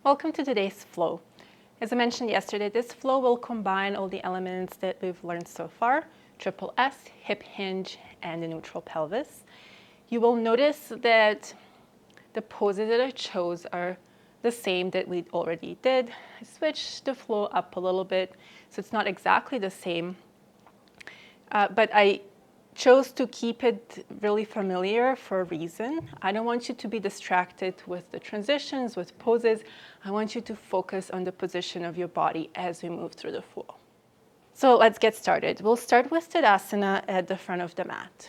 Welcome to today's flow. As I mentioned yesterday, this flow will combine all the elements that we've learned so far, triple S, hip hinge, and the neutral pelvis. You will notice that the poses that I chose are the same that we already did. I switched the flow up a little bit, so it's not exactly the same, but I chose to keep it really familiar for a reason. I don't want you to be distracted with the transitions, with poses. I want you to focus on the position of your body as we move through the flow. So let's get started. We'll start with Tadasana at the front of the mat.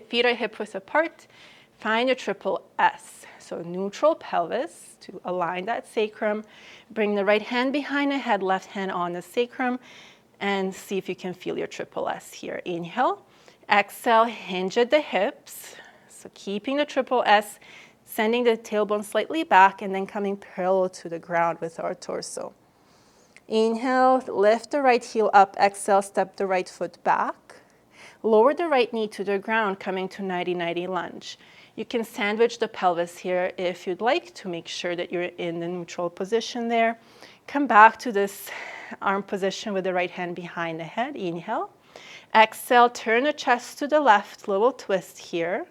Feet are hip width apart. Find your triple S. So neutral pelvis to align that sacrum. Bring the right hand behind the head, left hand on the sacrum, and see if you can feel your triple S here. Inhale, exhale, hinge at the hips. So keeping the triple S, sending the tailbone slightly back and then coming parallel to the ground with our torso. Inhale, lift the right heel up, exhale, step the right foot back. Lower the right knee to the ground, coming to 90-90 lunge. You can sandwich the pelvis here if you'd like to make sure that you're in the neutral position there. Come back to this arm position with the right hand behind the head. Inhale. Exhale, turn the chest to the left, little twist here.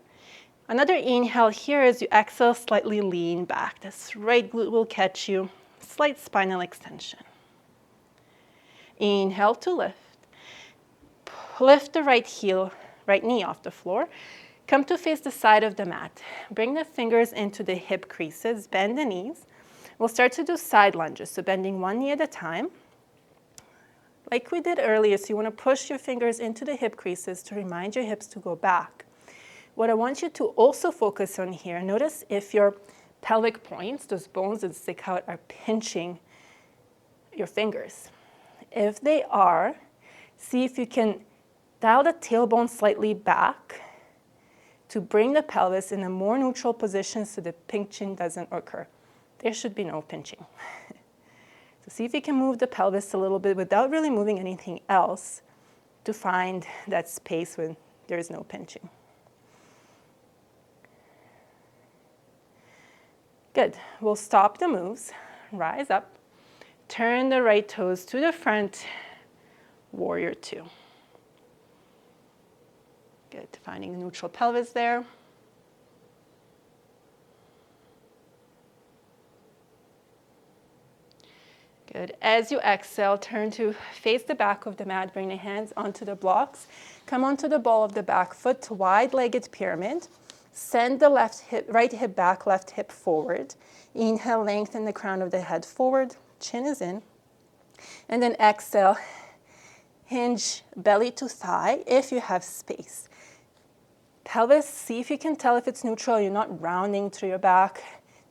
Another inhale here as you exhale, slightly lean back. This right glute will catch you. Slight spinal extension. Inhale to lift. Lift the right knee off the floor. Come to face the side of the mat. Bring the fingers into the hip creases, bend the knees. We'll start to do side lunges, so bending one knee at a time. Like we did earlier, so you want to push your fingers into the hip creases to remind your hips to go back. What I want you to also focus on here, notice if your pelvic points, those bones that stick out, are pinching your fingers. If they are, see if you can dial the tailbone slightly back to bring the pelvis in a more neutral position so the pinching doesn't occur. There should be no pinching. So see if you can move the pelvis a little bit without really moving anything else to find that space when there is no pinching. Good. We'll stop the moves, rise up, turn the right toes to the front, warrior two. Good. Finding the neutral pelvis there. Good. As you exhale, turn to face the back of the mat. Bring the hands onto the blocks. Come onto the ball of the back foot, wide-legged pyramid. Send the right hip back, left hip forward. Inhale, lengthen the crown of the head forward. Chin is in. And then exhale, hinge belly to thigh if you have space. Pelvis, see if you can tell if it's neutral. You're not rounding through your back.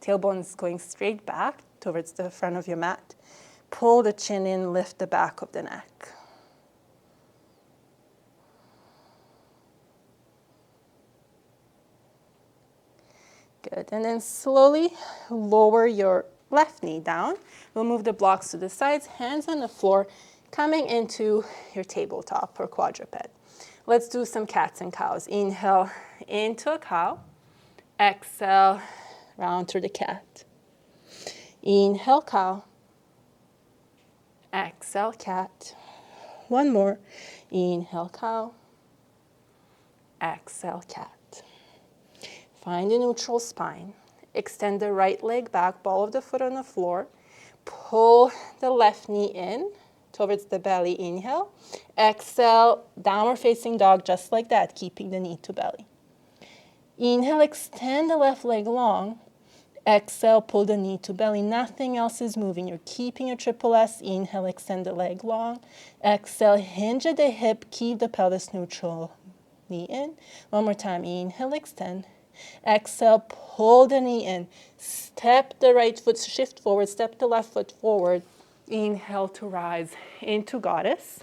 Tailbone's going straight back towards the front of your mat. Pull the chin in, lift the back of the neck. Good, and then slowly lower your left knee down. We'll move the blocks to the sides, hands on the floor, coming into your tabletop or quadruped. Let's do some cats and cows. Inhale into a cow. Exhale, round through the cat. Inhale, cow. Exhale, cat. One more. Inhale, cow. Exhale, cat. Find a neutral spine. Extend the right leg back, ball of the foot on the floor. Pull the left knee in towards the belly. Inhale. Exhale, downward facing dog, just like that, keeping the knee to belly. Inhale, extend the left leg long. Exhale, pull the knee to belly. Nothing else is moving. You're keeping your triple S. Inhale, extend the leg long. Exhale, hinge at the hip. Keep the pelvis neutral. Knee in. One more time. Inhale, extend. Exhale, pull the knee in. Step the right foot, shift forward. Step the left foot forward. Inhale to rise into goddess.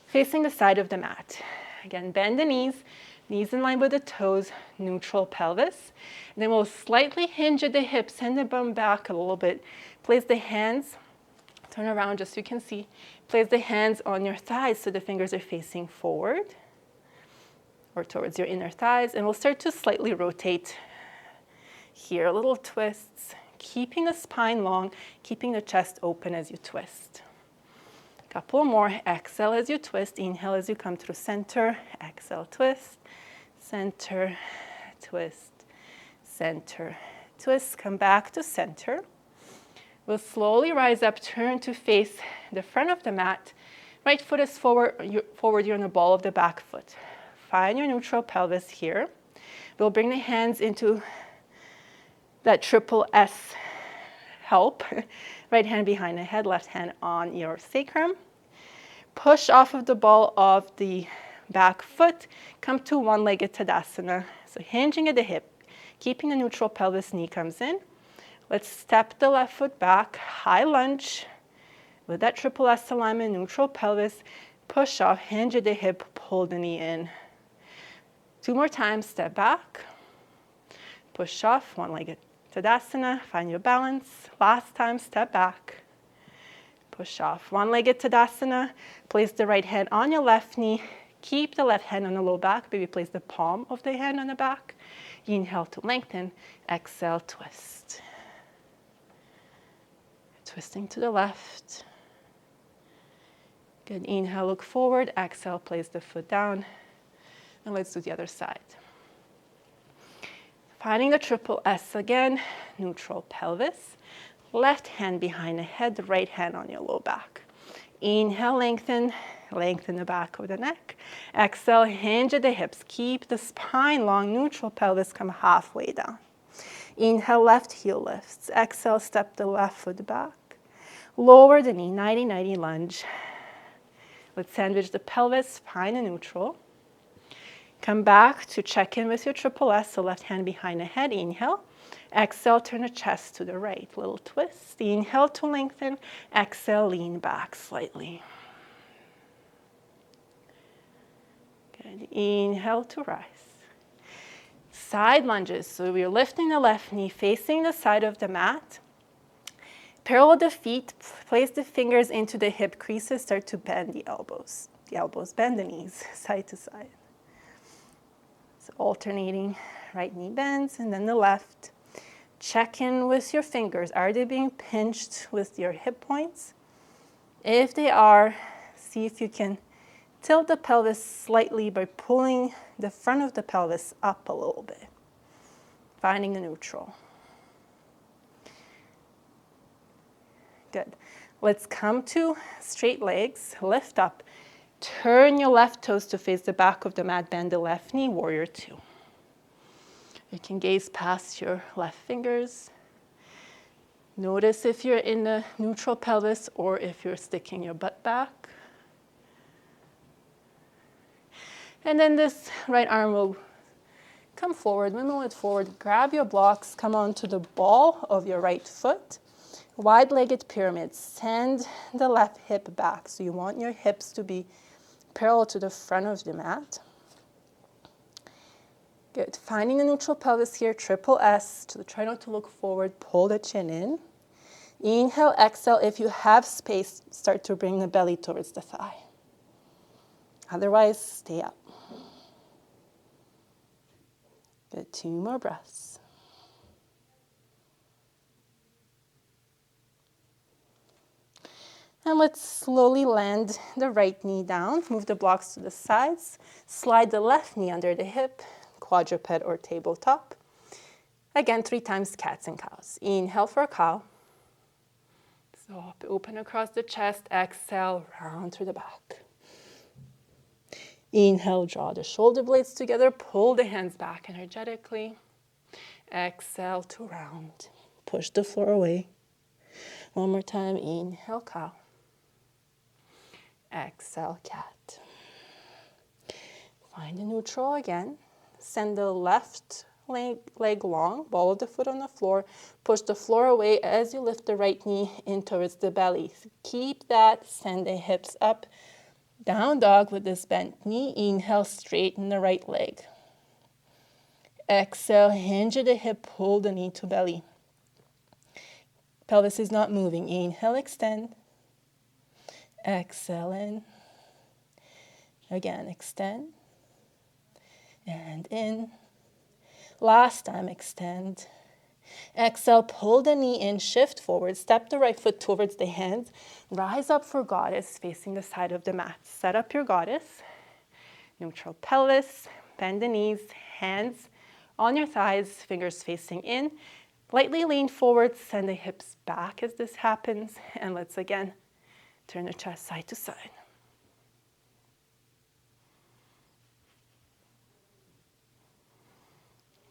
Facing the side of the mat. Again, bend the knees. Knees in line with the toes, neutral pelvis. And then we'll slightly hinge at the hips, send the bum back a little bit. Place the hands, turn around just so you can see. Place the hands on your thighs so the fingers are facing forward or towards your inner thighs. And we'll start to slightly rotate here, little twists. keeping the spine long, keeping the chest open as you twist. Couple more. Exhale as you twist. Inhale as you come through center. Exhale, twist. Center, twist, center, twist. Come back to center. We'll slowly rise up, turn to face the front of the mat. Right foot is forward, you're on the ball of the back foot. Find your neutral pelvis here. We'll bring the hands into that triple S help. Right hand behind the head, left hand on your sacrum. Push off of the ball of the back foot. Come to one-legged Tadasana. So hinging at the hip, keeping the neutral pelvis, knee comes in. Let's step the left foot back, high lunge. With that triple S alignment, neutral pelvis, push off, hinge at the hip, pull the knee in. 2 more times, step back, push off, one-legged Tadasana, find your balance. Last time, step back, push off. One-legged Tadasana, place the right hand on your left knee, keep the left hand on the low back, maybe place the palm of the hand on the back. Inhale to lengthen, exhale, twist. Twisting to the left. Good, inhale, look forward, exhale, place the foot down, and let's do the other side. Finding the triple S again, neutral pelvis, left hand behind the head, right hand on your low back. Inhale, lengthen the back of the neck. Exhale, hinge at the hips, keep the spine long, neutral pelvis, come halfway down. Inhale, left heel lifts. Exhale, step the left foot back. Lower the knee, 90-90 lunge. Let's sandwich the pelvis, find a neutral. Come back to check in with your triple S, so left hand behind the head, inhale. Exhale, turn the chest to the right, little twist. Inhale to lengthen, exhale, lean back slightly. Good, inhale to rise. Side lunges, so we're lifting the left knee, facing the side of the mat. Parallel the feet, place the fingers into the hip creases, start to bend the elbows. The elbows bend the knees, side to side. So alternating, right knee bends, and then the left. Check in with your fingers. Are they being pinched with your hip points? If they are, see if you can tilt the pelvis slightly by pulling the front of the pelvis up a little bit. Finding the neutral. Good. Let's come to straight legs, lift up. Turn your left toes to face the back of the mat, bend the left knee, warrior two. You can gaze past your left fingers. Notice if you're in the neutral pelvis or if you're sticking your butt back. And then this right arm will come forward, windmill it forward, grab your blocks, come onto the ball of your right foot. Wide-legged pyramid, send the left hip back. So you want your hips to be parallel to the front of the mat. Good. Finding the neutral pelvis here, triple S. So try not to look forward, pull the chin in. Inhale, exhale. If you have space, start to bring the belly towards the thigh. Otherwise, stay up. Good. 2 more breaths. And let's slowly land the right knee down. Move the blocks to the sides. Slide the left knee under the hip, quadruped or tabletop. Again, 3 times cats and cows. Inhale for a cow. So open across the chest. Exhale, round through the back. Inhale, draw the shoulder blades together. Pull the hands back energetically. Exhale to round. Push the floor away. 1 more time. Inhale, cow. Exhale, cat. Find a neutral again. Send the left leg long, ball of the foot on the floor. Push the floor away as you lift the right knee in towards the belly. Keep that, send the hips up. Down dog with this bent knee. Inhale, straighten the right leg. Exhale, hinge at the hip, pull the knee to belly. Pelvis is not moving. Inhale, extend. Exhale in. Again, extend. And in. Last time, extend. Exhale, pull the knee in, shift forward, step the right foot towards the hands, rise up for goddess, facing the side of the mat. Set up your goddess, neutral pelvis, bend the knees, hands on your thighs, fingers facing in. Lightly lean forward, send the hips back as this happens, and let's again turn the chest side to side.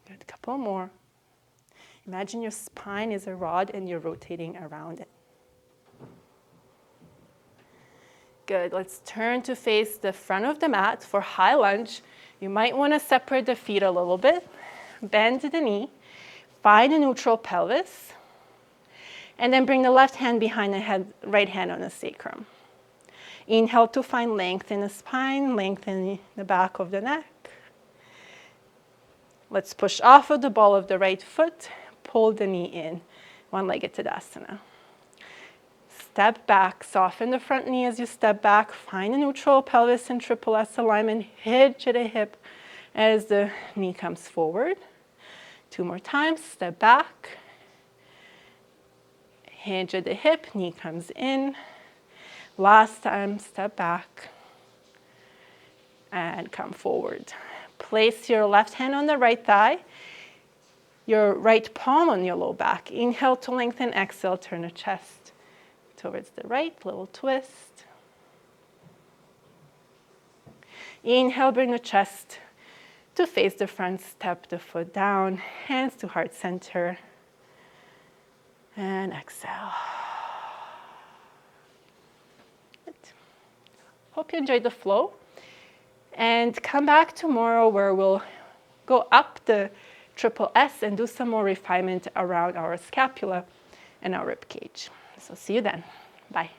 Good, a couple more. Imagine your spine is a rod and you're rotating around it. Good, let's turn to face the front of the mat for high lunge. You might want to separate the feet a little bit, bend the knee, find a neutral pelvis, and then bring the left hand behind the head, right hand on the sacrum. Inhale to find length in the spine, lengthen the back of the neck. Let's push off of the ball of the right foot, pull the knee in, one-legged Tadasana. Step back, soften the front knee as you step back, find a neutral pelvis and triple S alignment, hinge at the hip as the knee comes forward. 2 more times, step back, hinge at the hip, knee comes in. Last time, step back and come forward. Place your left hand on the right thigh, your right palm on your low back. Inhale to lengthen, exhale, turn the chest towards the right, little twist. Inhale, bring the chest to face the front, step the foot down, hands to heart center, and exhale. Good. Hope you enjoyed the flow, and come back tomorrow where we'll go up the triple S and do some more refinement around our scapula and our rib cage. So see you then. Bye.